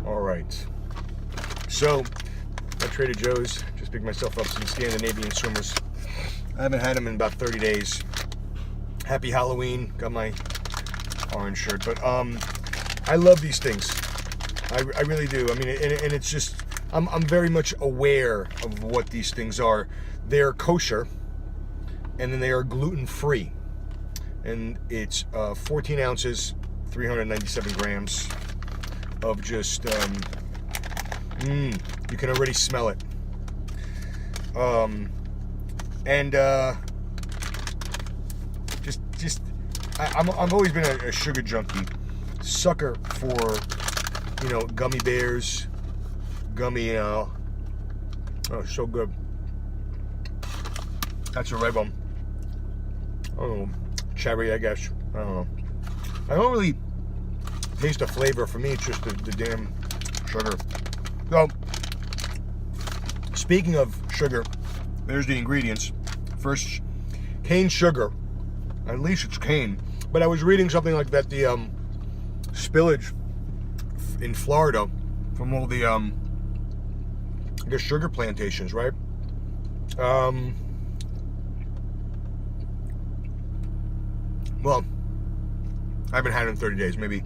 All right. So, at Trader Joe's, just picked myself up some Scandinavian swimmers. I haven't had them in about 30 days. Happy Halloween. Got my orange shirt. But I love these things. I really do. I mean, and it's just, I'm very much aware of what these things are. They're kosher, and then they are gluten-free. And it's 14 ounces, 397 grams of just, you can already smell it. I've always been a sugar junkie, sucker for, gummy bears, gummy, oh, so good. That's a red one. Oh, cherry, I guess. I don't know. I don't really taste the flavor. For me, it's just the damn sugar. So, speaking of sugar, there's the ingredients. First, cane sugar. At least it's cane. But I was reading something like that the spillage in Florida from all the I guess sugar plantations, right? Well, I haven't had it in 30 days. Maybe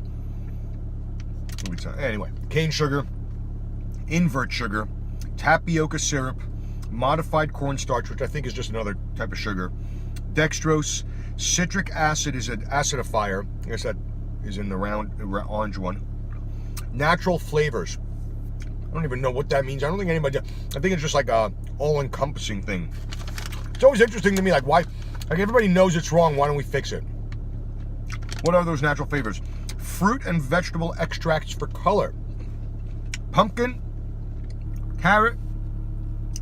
anyway, cane sugar, invert sugar, tapioca syrup, modified cornstarch, which I think is just another type of sugar, dextrose, citric acid is an acidifier. I guess that is in the orange one. Natural flavors. I don't even know what that means. I don't think anybody. I think it's just like a all-encompassing thing. It's always interesting to me, like why, like everybody knows it's wrong. Why don't we fix it? What are those natural flavors? Fruit and vegetable extracts for color. Pumpkin, carrot,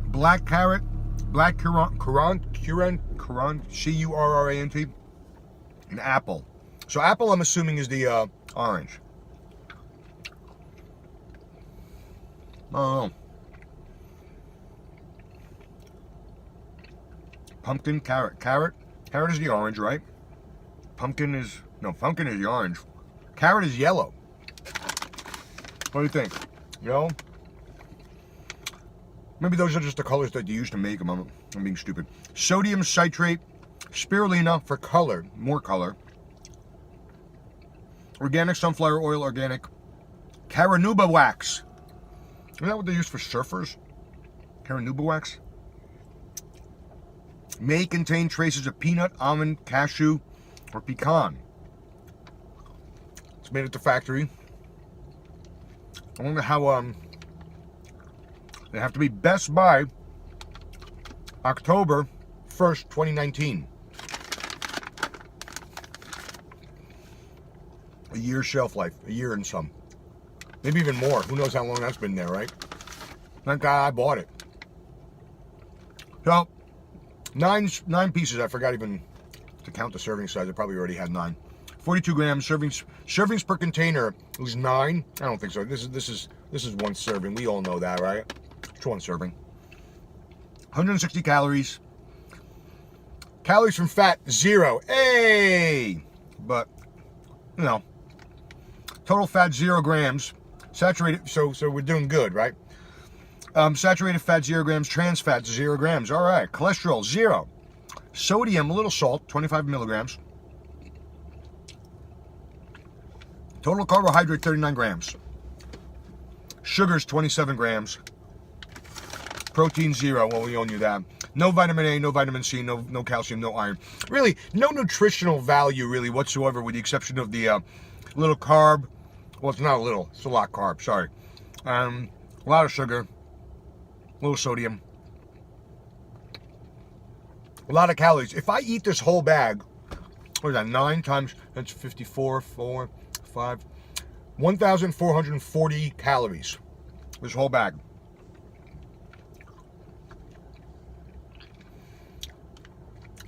black currant, currant, and apple. So apple, I'm assuming, is the orange. Oh. Pumpkin, carrot. Carrot is the orange, right? Pumpkin is the orange. Carrot is yellow. What do you think? Maybe those are just the colors that you use to make them. I'm being stupid. Sodium citrate, spirulina for color, more color. Organic sunflower oil, organic. Carnauba wax. Isn't that what they use for surfers? Carnauba wax? May contain traces of peanut, almond, cashew, or pecan. It's made at the factory. I wonder how, they have to be best by October 1st, 2019. A year shelf life, a year and some. Maybe even more. Who knows how long that's been there, right? Thank God I bought it. So, nine pieces. I forgot even to count the serving size. I probably already had 9. 42 grams. Servings per container is 9. I don't think so. This is one serving. We all know that, right? It's one serving. 160 calories. Calories from fat, 0. Hey! But, total fat, 0 grams. Saturated, so we're doing good, right? Saturated fat, 0 grams. Trans fat, 0 grams. All right. Cholesterol, 0. Sodium, a little salt, 25 milligrams. Total carbohydrate, 39 grams. Sugars, 27 grams. Protein, 0. Well, we all knew that. No vitamin A, no vitamin C, no calcium, no iron. Really, no nutritional value, really, whatsoever, with the exception of the little carb. Well, it's not a little. It's a lot of carb. Sorry. A lot of sugar. A little sodium. A lot of calories. If I eat this whole bag, what is that? 9 times, that's 54, 4, 5, 1,440 calories. This whole bag.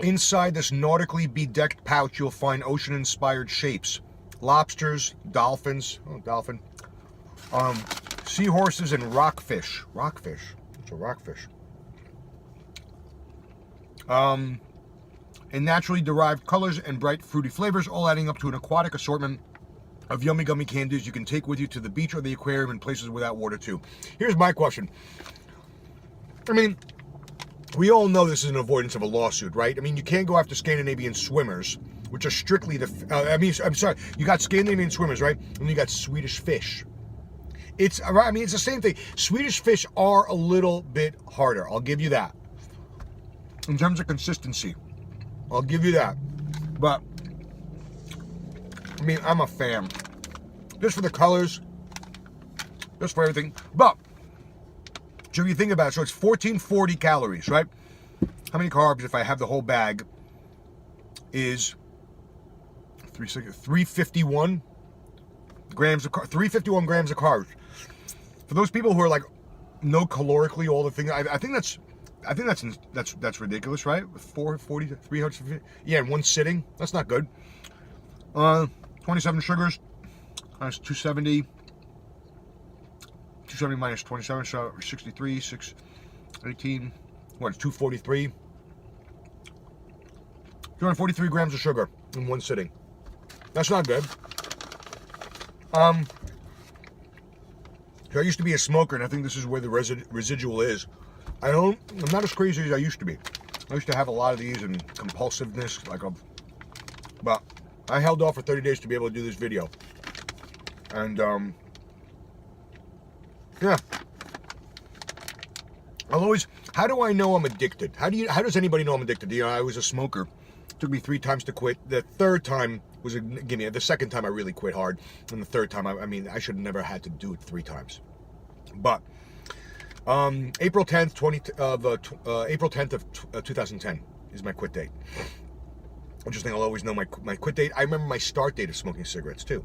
Inside this nautically bedecked pouch, you'll find ocean-inspired shapes. Lobsters, dolphins, seahorses, and rockfish. Rockfish? What's a rockfish? In naturally derived colors and bright fruity flavors, all adding up to an aquatic assortment of yummy gummy candies you can take with you to the beach or the aquarium and places without water too. Here's my question. I mean, we all know this is an avoidance of a lawsuit, right? I mean, you can't go after Scandinavian swimmers, which are strictly I'm sorry, you got Scandinavian swimmers, right? And you got Swedish fish. It's the same thing. Swedish fish are a little bit harder. I'll give you that. In terms of consistency, I'll give you that. But I mean, I'm a fan. Just for the colors, just for everything. But so if you think about it, so it's 1440 calories, right? How many carbs, if I have the whole bag, is 351 grams of 351 grams of carbs. For those people who are like no calorically all the things, I think that's ridiculous, right? 440 to 350, yeah, in one sitting. That's not good. 27 sugars. That's 270. 270 minus 27, so 63, 618. What? 243. 243 grams of sugar in one sitting. That's not good. So I used to be a smoker, and I think this is where the residual is. I'm not as crazy as I used to be. I used to have a lot of these and compulsiveness, but I held off for 30 days to be able to do this video. And, yeah. How do I know I'm addicted? How does anybody know I'm addicted? You know, I was a smoker. It took me 3 times to quit. The third time was the second time I really quit hard. And the third time, I mean, I should have never had to do it 3 times. But, April 10th of 2010 is my quit date. Interesting, I'll always know my quit date. I remember my start date of smoking cigarettes too.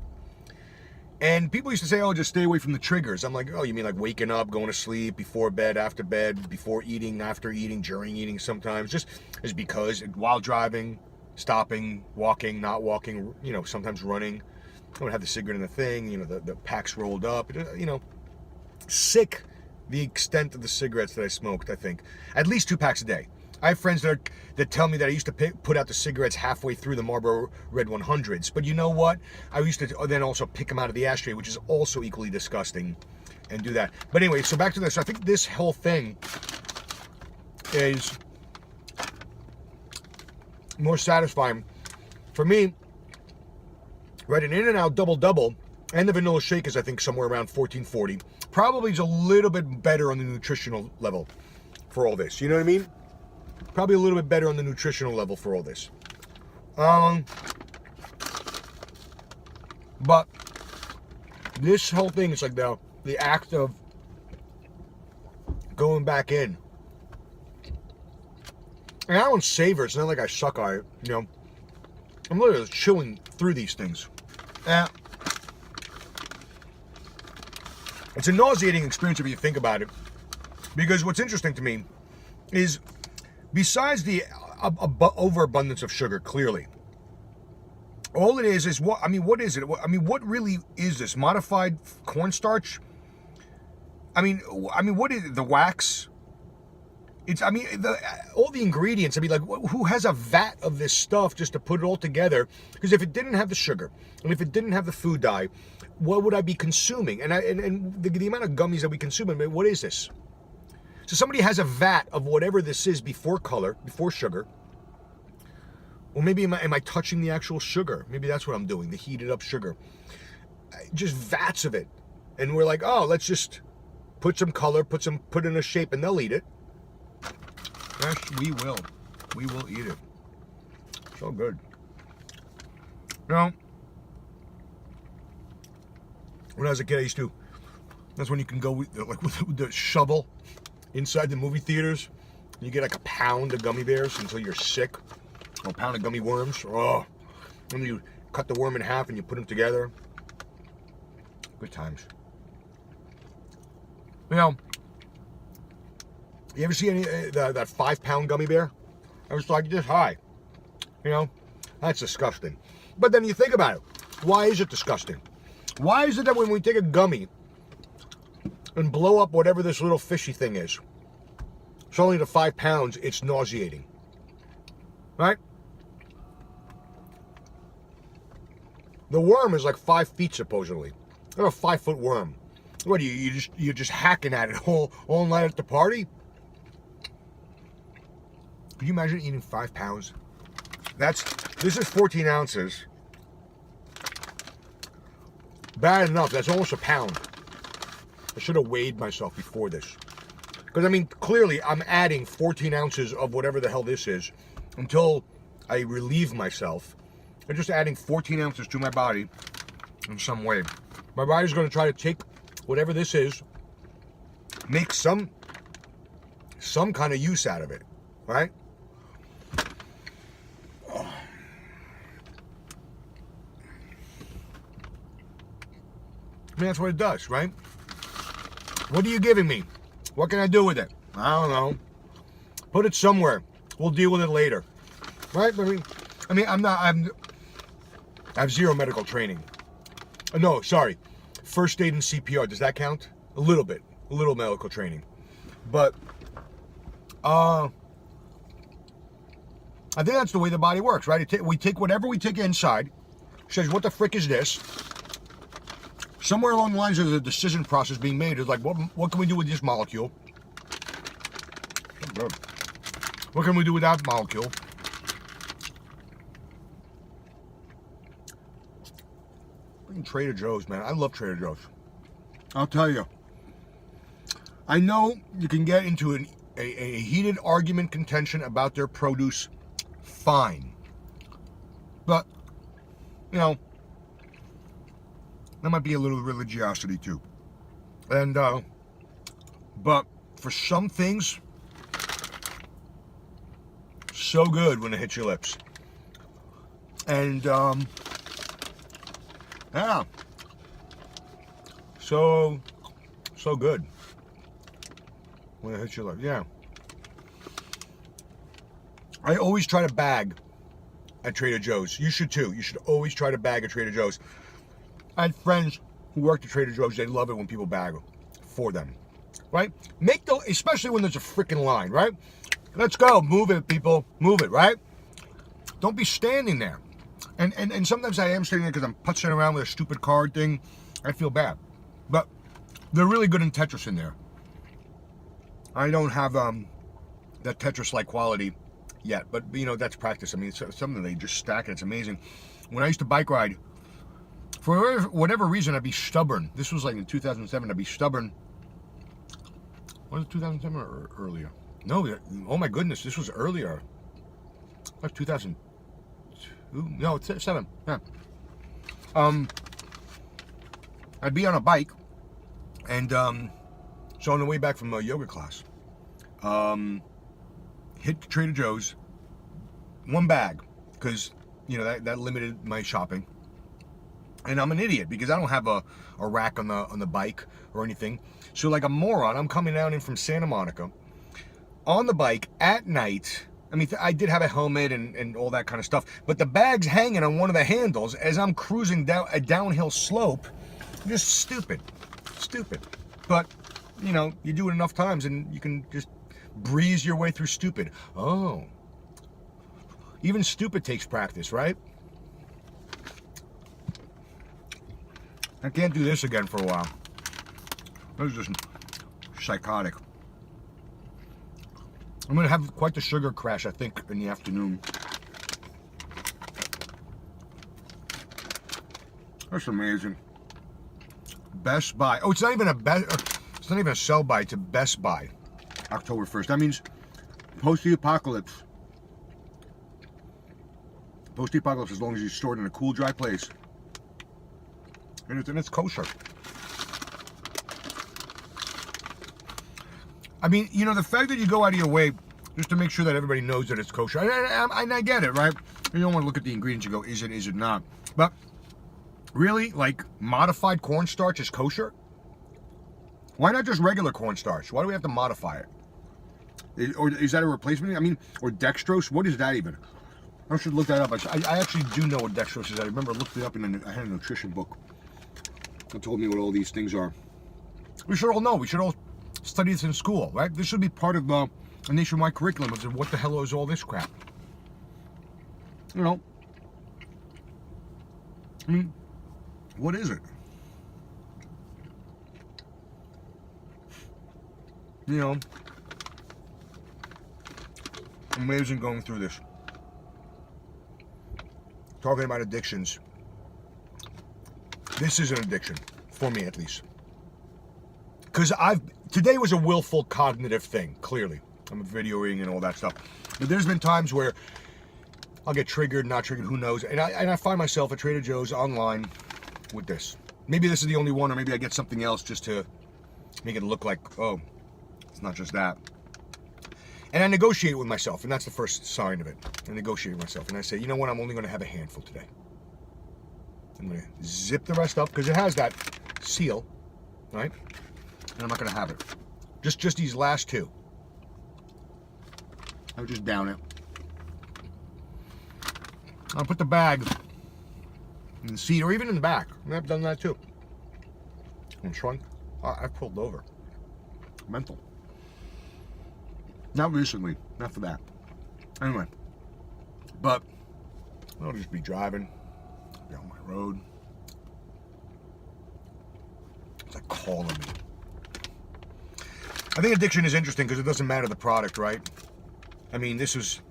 And people used to say, oh, just stay away from the triggers. I'm like, oh, you mean like waking up, going to sleep, before bed, after bed, before eating, after eating, during eating sometimes. Just is because while driving, stopping, walking, not walking, you know, sometimes running. I would have the cigarette in the thing, you know, the packs rolled up, you know. Sick the extent of the cigarettes that I smoked, I think. At least 2 packs a day. I have friends that tell me that I used to put out the cigarettes halfway through the Marlboro Red 100s. But you know what? I used to then also pick them out of the ashtray, which is also equally disgusting, and do that. But anyway, so back to this. I think this whole thing is more satisfying. For me, right, an In-N-Out double-double and the vanilla shake is, I think, somewhere around 1440. Probably is a little bit better on the nutritional level for all this. You know what I mean? Probably a little bit better on the nutritional level for all this. But this whole thing is like the act of going back in. And I don't savor it. It's not like I suck on it, you know. I'm literally chewing through these things. It's a nauseating experience if you think about it. Because what's interesting to me is, besides the overabundance of sugar, clearly, all it is what? I mean, what is it? I mean, what really is this? Modified cornstarch? I mean, what is it? The wax? It's, I mean, all the ingredients. I mean, like, who has a vat of this stuff just to put it all together? Because if it didn't have the sugar, and if it didn't have the food dye, what would I be consuming? And the amount of gummies that we consume, I mean, what is this? So somebody has a vat of whatever this is before color, before sugar. Or maybe am I touching the actual sugar? Maybe that's what I'm doing, the heated up sugar. Just vats of it. And we're like, oh, let's just put some color, put in a shape, and they'll eat it. Yes, we will. We will eat it. So good. You know, when I was a kid, that's when you can go with the shovel inside the movie theaters. You get like a pound of gummy bears until you're sick. Or a pound of gummy worms. Oh, and you cut the worm in half and you put them together. Good times. You know, you ever see any that 5-pound gummy bear? I was like this high. You know, that's disgusting. But then you think about it. Why is it disgusting? Why is it that when we take a gummy and blow up whatever this little fishy thing is, it's only to 5 pounds, it's nauseating. Right? The worm is like 5 feet supposedly. They're a 5-foot worm. What are you're just hacking at it all night at the party? Could you imagine eating 5 pounds? This is 14 ounces. Bad enough. That's almost a pound. I should have weighed myself before this. Because, I mean, clearly I'm adding 14 ounces of whatever the hell this is until I relieve myself. I'm just adding 14 ounces to my body in some way. My body's going to try to take whatever this is, make some kind of use out of it, right? I mean, that's what it does, right? What are you giving me? What can I do with it? I don't know. Put it somewhere. We'll deal with it later, right? I mean, I have zero medical training. No, sorry. First aid and CPR, does that count? A little bit. A little medical training. But, I think that's the way the body works, right? We take whatever we take inside, says, what the frick is this? Somewhere along the lines, there's a decision process being made. It's like, what can we do with this molecule? What can we do with that molecule? Trader Joe's, man. I love Trader Joe's. I'll tell you. I know you can get into a heated argument contention about their produce. Fine. But, you know, there might be a little religiosity too. And, but for some things, so good when it hits your lips. And, yeah. So good when it hits your lips. Yeah. I always try to bag at Trader Joe's. You should too. You should always try to bag at Trader Joe's. I had friends who worked at Trader Joe's. They love it when people bag for them, right? Especially when there's a freaking line, right? Let's go. Move it, people. Move it, right? Don't be standing there. And sometimes I am standing there because I'm putzing around with a stupid card thing. I feel bad. But they're really good in Tetris in there. I don't have that Tetris-like quality yet. But, you know, that's practice. I mean, it's something they just stack. It's amazing. When I used to bike ride, for whatever reason, I'd be stubborn. This was like in 2007. I'd be stubborn. Was it 2007 or earlier? No, oh my goodness, this was earlier. That's 2000. No, it's 7. Yeah. I'd be on a bike, and so on the way back from a yoga class, hit Trader Joe's, one bag, because you know that limited my shopping. And I'm an idiot because I don't have a rack on the bike or anything. So like a moron, I'm coming down in from Santa Monica on the bike at night. I mean, I did have a helmet and all that kind of stuff, but the bag's hanging on one of the handles as I'm cruising down a downhill slope. Just stupid. But, you know, you do it enough times and you can just breeze your way through stupid. Oh. Even stupid takes practice, right? I can't do this again for a while. This is just psychotic. I'm going to have quite the sugar crash, I think, in the afternoon. That's amazing. Best Buy. Oh, it's not even it's not even a sell buy. It's a Best Buy. October 1st. That means post the apocalypse. Post the apocalypse as long as you store it in a cool, dry place. And it's kosher. I mean, you know, the fact that you go out of your way just to make sure that everybody knows that it's kosher. And I get it, right? You don't want to look at the ingredients and go, is it not? But really, like, modified cornstarch is kosher? Why not just regular cornstarch? Why do we have to modify it? Or is that a replacement? I mean, or dextrose? What is that even? I should look that up. I actually do know what dextrose is. I remember I looked it up in I had a nutrition book that told me what all these things are. We should all know. We should all study this in school, right? This should be part of a nationwide curriculum. Of what the hell is all this crap? You know, I mean, What is it? You know, amazing going through this. Talking about addictions. This is an addiction, for me at least. Because today was a willful cognitive thing, clearly. I'm videoing and all that stuff. But there's been times where I'll get triggered, not triggered, who knows. And I find myself at Trader Joe's online with this. Maybe this is the only one, or maybe I get something else just to make it look like, oh, it's not just that. And I negotiate with myself, and that's the first sign of it. I negotiate with myself, and I say, you know what, I'm only going to have a handful today. I'm going to zip the rest up, because it has that seal, right? And I'm not going to have it. Just these last two. I'll just down it. I'll put the bag in the seat, or even in the back. I've done that too. I'm shrunk. I pulled over. Mental. Not recently. Not for that. Anyway. But I'll just be driving down my road. It's like calling me. I think addiction is interesting because it doesn't matter the product, right? I mean, this was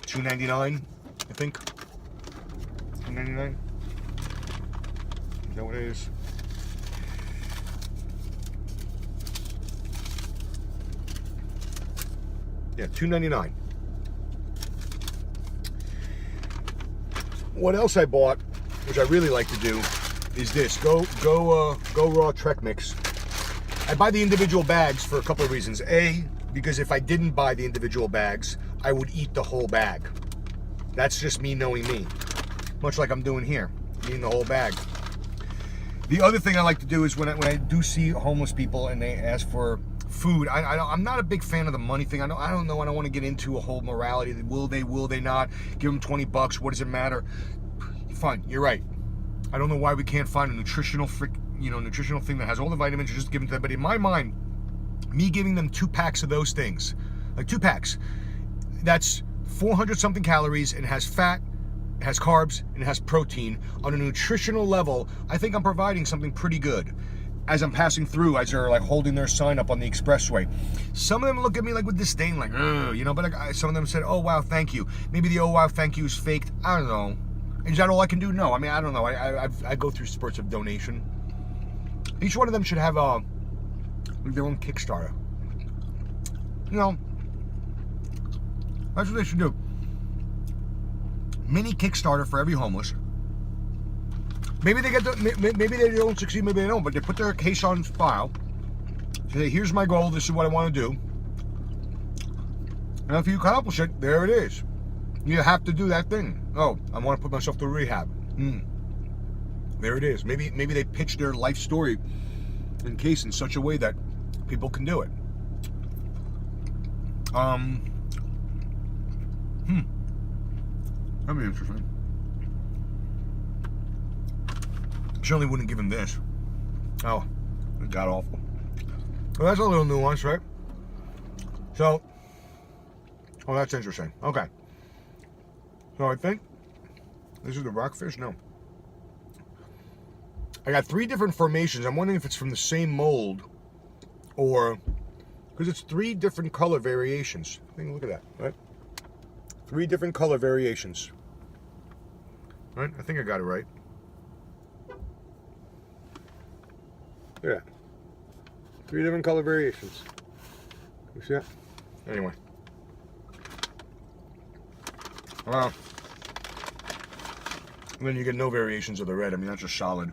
$2.99, I think. $2.99. Is that what it is? Yeah, $2.99. What else I bought, which I really like to do, is this. Go Raw Trek Mix. I buy the individual bags for a couple of reasons. A, because if I didn't buy the individual bags, I would eat the whole bag. That's just me knowing me. Much like I'm doing here, eating the whole bag. The other thing I like to do is when I do see homeless people and they ask for food, I'm not a big fan of the money thing. I don't know. I don't want to get into a whole morality. Will they not? Give them $20. What does it matter? Fine, you're right. I don't know why we can't find a nutritional thing that has all the vitamins and just give them to them. But in my mind, me giving them 2 packs of those things, like 2 packs, that's 400 something calories and has fat, it has carbs, and it has protein. On a nutritional level, I think I'm providing something pretty good. As I'm passing through, as they're like holding their sign up on the expressway, some of them look at me like with disdain, like, ugh, you know. But like, some of them said, "Oh wow, thank you." Maybe the "oh wow, thank you" is faked. I don't know. Is that all I can do? No. I mean, I don't know. I go through spurts of donation. Each one of them should have their own Kickstarter. You know, that's what they should do. Mini Kickstarter for every homeless. Maybe they don't succeed, maybe they don't, but they put their case on file. Say, here's my goal, this is what I want to do. And if you accomplish it, there it is. You have to do that thing. Oh, I want to put myself through rehab. There it is. Maybe they pitch their life story in case in such a way that people can do it. That'd be interesting. Certainly wouldn't give him this. Oh, it got awful. Well, that's a little nuance, right? So, oh, that's interesting. Okay. So I think this is the rockfish. No. I got 3 different formations. I'm wondering if it's from the same mold or because it's 3 different color variations. I think, look at that, right? 3 different color variations. Right? I think I got it right. Yeah. 3 different color variations. You see that? Anyway. And then you get no variations of the red. I mean, that's just solid.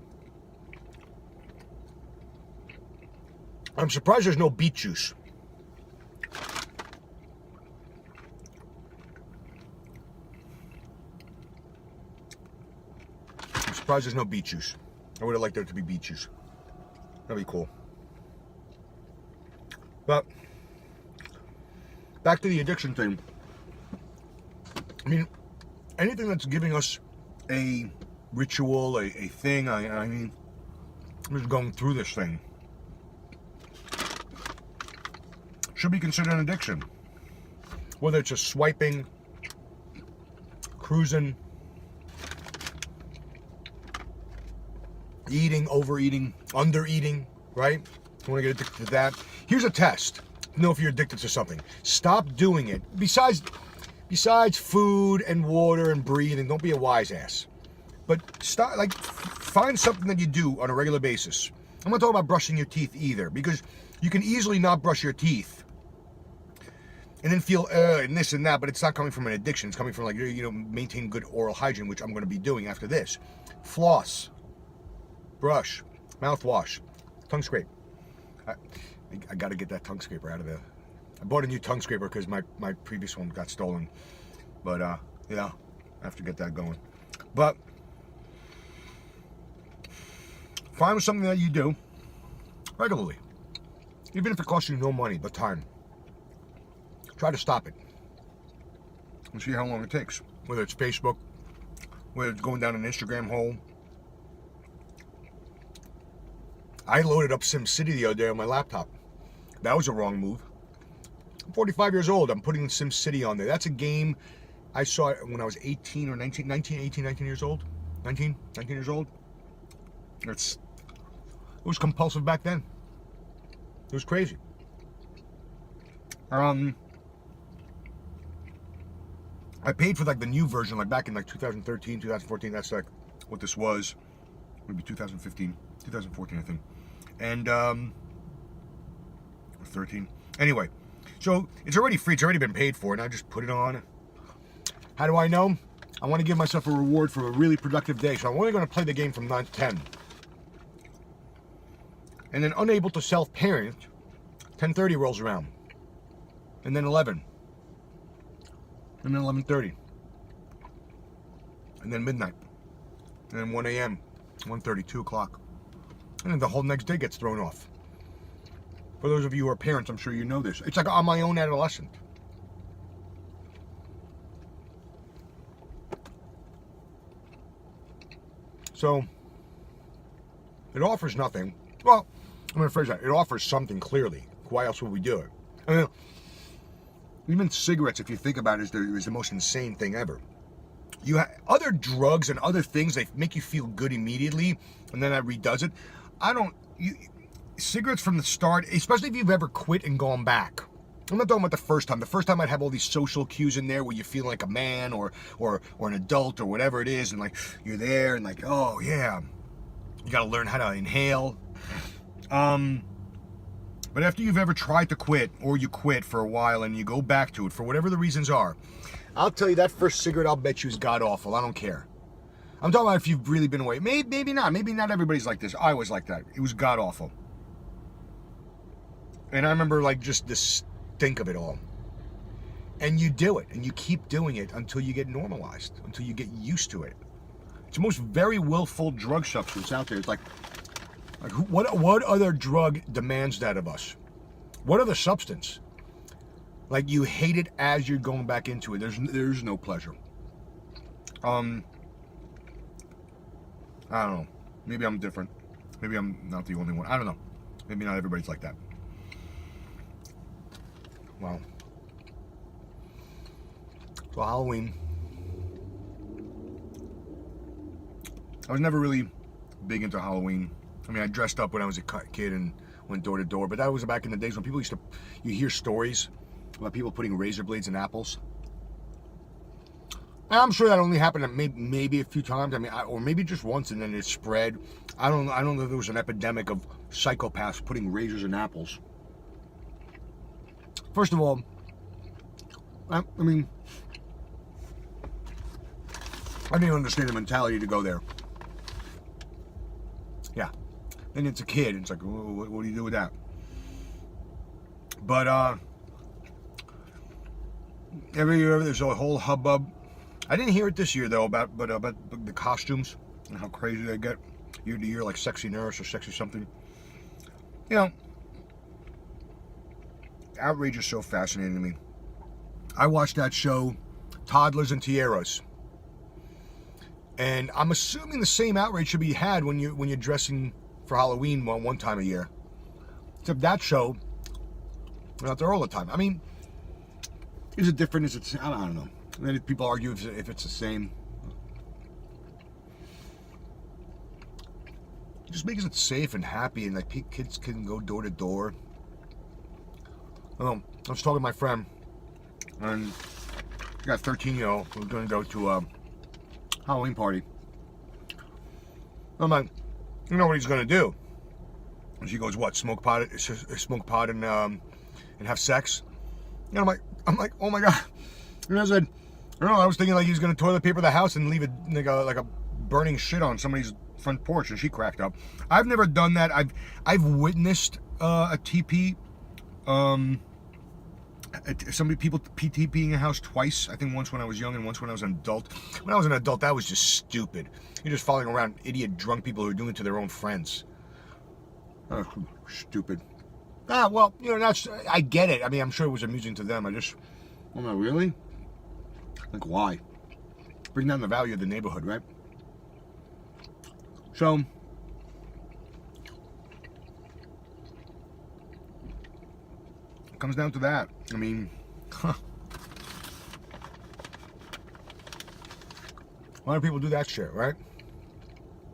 I'm surprised there's no beet juice. I'm surprised there's no beet juice. I would have liked there to be beet juice. That'd be cool. But back to the addiction thing. I mean, anything that's giving us a ritual, a thing, I mean, I'm just going through this thing, should be considered an addiction. Whether it's just swiping, cruising, eating, overeating, undereating, right? You want to get addicted to that? Here's a test to know if you're addicted to something. Stop doing it. Besides food and water and breathing, don't be a wise ass. But stop, like, find something that you do on a regular basis. I'm not talking about brushing your teeth either, because you can easily not brush your teeth and then feel and this and that, but it's not coming from an addiction. It's coming from, like, you know, maintain good oral hygiene, which I'm going to be doing after this. Floss, brush, mouthwash, tongue scrape. I got to get that tongue scraper out of there. I bought a new tongue scraper because my previous one got stolen. But, yeah, I have to get that going. But find something that you do regularly. Even if it costs you no money, but time. Try to stop it. And see how long it takes. Whether it's Facebook, whether it's going down an Instagram hole. I loaded up SimCity the other day on my laptop. That was a wrong move. I'm 45 years old. I'm putting SimCity on there. That's a game I saw when I was 18 or 19 years old. 19 years old. It was compulsive back then. It was crazy. I paid for, like, the new version, like, back in, like, 2013, 2014. That's, like, what this was. Maybe 2015, 2014, I think. And, or 13. Anyway, so it's already free. It's already been paid for, and I just put it on. How do I know? I want to give myself a reward for a really productive day, so I'm only going to play the game from 9 to 10. And then unable to self-parent, 10:30 rolls around. And then 11. And then 11:30. And then midnight. And then 1 a.m., 1:30, 2 o'clock. And then the whole next day gets thrown off. For those of you who are parents, I'm sure you know this. It's like I'm my own adolescent. So, it offers nothing. Well, I'm going to phrase that. It offers something clearly. Why else would we do it? I mean, even cigarettes, if you think about it, is the most insane thing ever. You have other drugs and other things, they make you feel good immediately, and then that redoes it. Cigarettes from the start, especially if you've ever quit and gone back. I'm not talking about the first time. The first time I'd have all these social cues in there where you feel like a man or an adult or whatever it is, and, like, you're there and, like, oh yeah, you got to learn how to inhale. But after you've ever tried to quit, or you quit for a while and you go back to it for whatever the reasons are, I'll tell you that first cigarette, I'll bet you, is god awful. I don't care. I'm talking about if you've really been away. Maybe not. Maybe not everybody's like this. I was like that. It was god awful. And I remember, like, just the stink of it all. And you do it, and you keep doing it until you get normalized, until you get used to it. It's the most very willful drug substance out there. It's like what other drug demands that of us? What other substance? Like, you hate it as you're going back into it. There's no pleasure. I don't know. Maybe I'm different. Maybe I'm not the only one. I don't know. Maybe not everybody's like that. Wow. So Halloween. I was never really big into Halloween. I mean, I dressed up when I was a kid and went door to door, but that was back in the days when people you hear stories about people putting razor blades in apples. And I'm sure that only happened maybe a few times. I mean, or maybe just once, and then it spread. I don't know if there was an epidemic of psychopaths putting razors in apples. First of all, I mean, I didn't understand the mentality to go there. Yeah. Then it's a kid, and it's like, what do you do with that? But, every year there's a whole hubbub. I didn't hear it this year, though, about the costumes and how crazy they get year to year, like Sexy Nurse or Sexy something. You know, outrage is so fascinating to me. I watched that show, Toddlers and Tiaras. And I'm assuming the same outrage should be had when you're dressing for Halloween one time a year. Except that show, we're out there all the time. I mean, is it different? Is it? I don't know. And then people argue if it's the same. just makes it safe and happy, and like kids can go door to door. I was talking to my friend, and I got a 13-year-old who's going to go to a Halloween party. I'm like, you know what he's going to do? And she goes, what? Smoke pot and have sex? And I'm like, oh my god. And I said, I don't know. I was thinking like he's going to toilet paper the house and leave it like a burning shit on somebody's front porch. And she cracked up. I've never done that. I've witnessed a TP. People TPing a house twice. I think once when I was young and once when I was an adult. When I was an adult, that was just stupid. You're just following around idiot drunk people who are doing it to their own friends. Oh, stupid. Well, you know, I get it. I mean, I'm sure it was amusing to them. Oh no, really? Like, why? Bring down the value of the neighborhood, right? So, it comes down to that. I mean, a lot of people do that shit, right?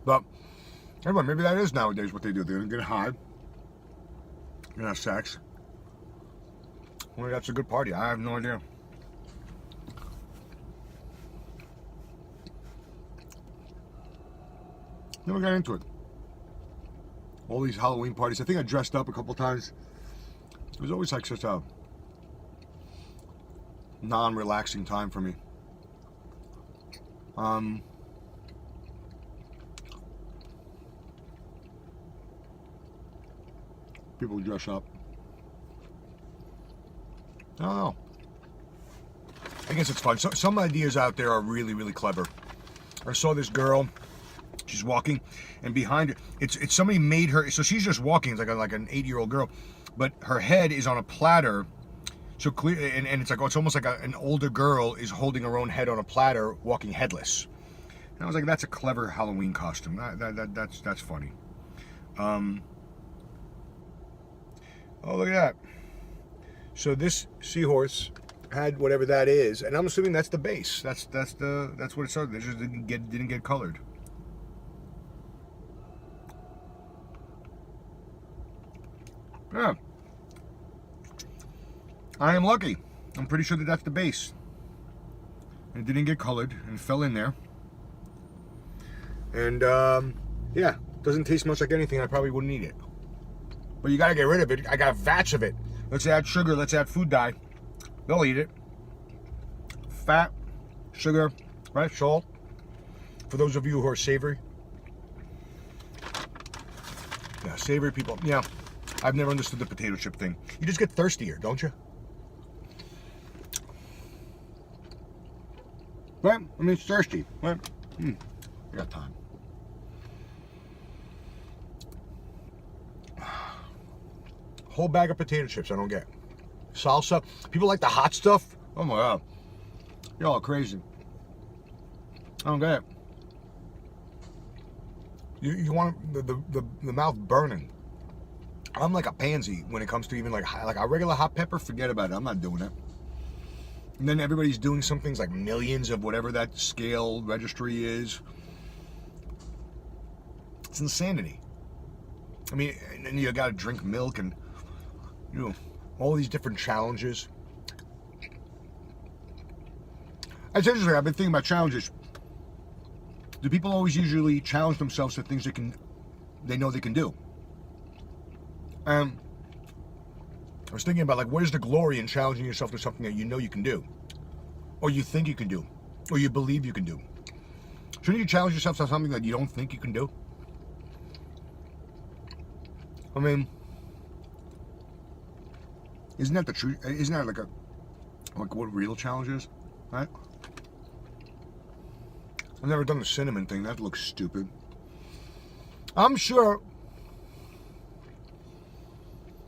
But, everyone, maybe that is nowadays what they do. They're gonna get high. You're have sex. Well, that's a good party. I have no idea. Never got into it. All these Halloween parties. I think I dressed up a couple times. It was always like such a non-relaxing time for me. People dress up. I don't know. I guess it's fun. So, some ideas out there are really, really clever. I saw this girl. She's walking, and behind her, it's somebody made her. So she's just walking. It's like an 8-year-old girl, but her head is on a platter. So clear, and it's like it's almost like an older girl is holding her own head on a platter, walking headless. And I was like, that's a clever Halloween costume. That's funny. Oh, look at that. So this seahorse had whatever that is, and I'm assuming that's the base. That's what it started. It just didn't get colored. Yeah. I am lucky. I'm pretty sure that's the base. And it didn't get colored and fell in there. And yeah, doesn't taste much like anything. I probably wouldn't eat it. But you gotta get rid of it. I got vats of it. Let's add sugar. Let's add food dye. They'll eat it. Fat, sugar, right? Salt. For those of you who are savory. Yeah, savory people. Yeah. I've never understood the potato chip thing. You just get thirstier, don't you? Right? I mean, it's thirsty. Right? I got time. Whole bag of potato chips I don't get. Salsa. People like the hot stuff. Oh my god. You're all crazy. I don't get it. You want the mouth burning. I'm like a pansy when it comes to even like a regular hot pepper. Forget about it. I'm not doing it. And then everybody's doing some things like millions of whatever that scale registry is. It's insanity. I mean, and then you got to drink milk and all these different challenges. It's interesting. I've been thinking about challenges. Do people always usually challenge themselves to things they know they can do? I was thinking about, like, where's the glory in challenging yourself to something that you know you can do, or you think you can do, or you believe you can do? Shouldn't you challenge yourself to something that you don't think you can do? I mean, isn't that the truth? Isn't that like what real challenge is, right? I've never done the cinnamon thing. That looks stupid. I'm sure.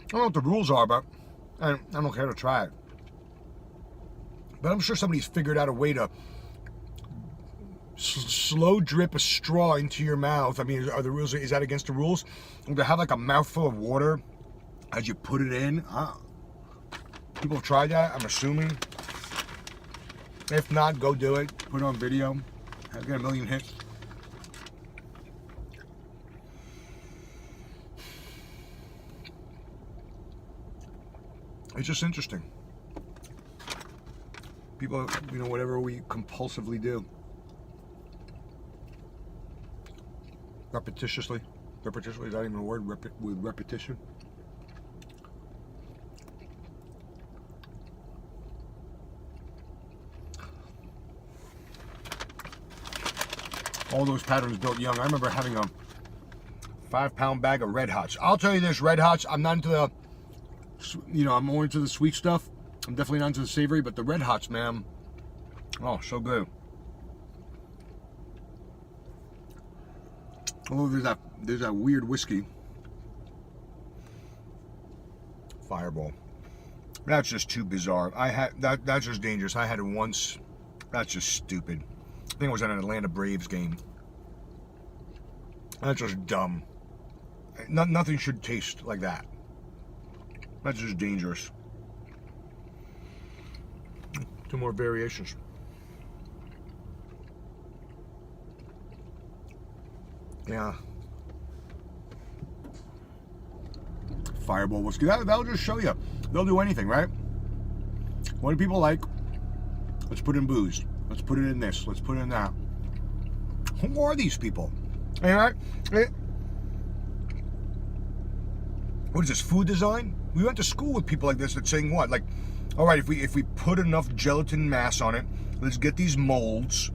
I don't know what the rules are, but I don't care to try it. But I'm sure somebody's figured out a way to slow drip a straw into your mouth. I mean, are the rules? Is that against the rules? Or to have like a mouthful of water as you put it in? People have tried that, I'm assuming. If not, go do it. Put it on video. I've got 1 million hits. It's just interesting. People, you know, whatever we compulsively do. Repetitiously, is that even a word? With repetition? All those patterns built young. I remember having a 5-pound bag of Red Hots. I'll tell you this, Red Hots, I'm not into the, you know, I'm more into the sweet stuff. I'm definitely not into the savory, but the Red Hots, man, oh, so good. Oh, there's that weird whiskey. Fireball. That's just too bizarre. That's just dangerous. I had it once. That's just stupid. I think it was at an Atlanta Braves game. That's just dumb. Nothing should taste like that. That's just dangerous. 2 more variations. Yeah. Fireball whiskey. That'll just show you. They'll do anything, right? What do people like? Let's put in booze. Let's put it in this. Let's put it in that. Who are these people? All right. What is this, food design? We went to school with people like this that's saying what? Like, all right, if we put enough gelatin mass on it, let's get these molds.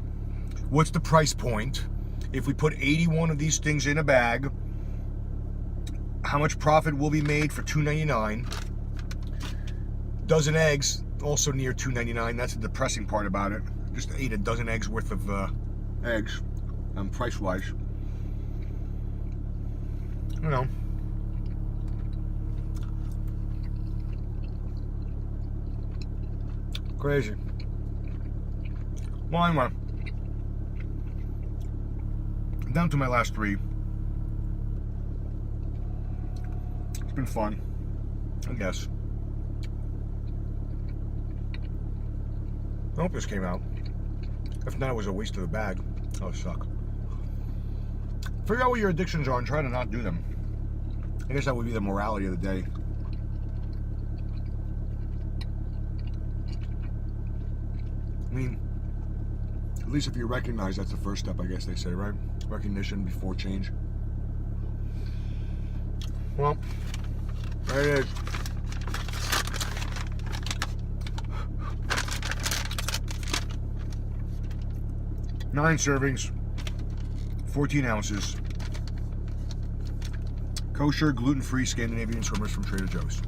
What's the price point? If we put 81 of these things in a bag, how much profit will be made for $2.99? Dozen eggs, also near $2.99. That's the depressing part about it. Just ate a dozen eggs worth of eggs, price-wise. You know. Crazy. Well, anyway. Down to my last 3. It's been fun, I guess. I hope this came out. If not, it was a waste of the bag. That would suck. Figure out what your addictions are and try to not do them. I guess that would be the morality of the day. I mean, at least if you recognize, that's the first step, I guess they say, right? Recognition before change. Well, there it is. Nine servings, 14 ounces. Kosher, gluten-free Scandinavian swimmers from Trader Joe's.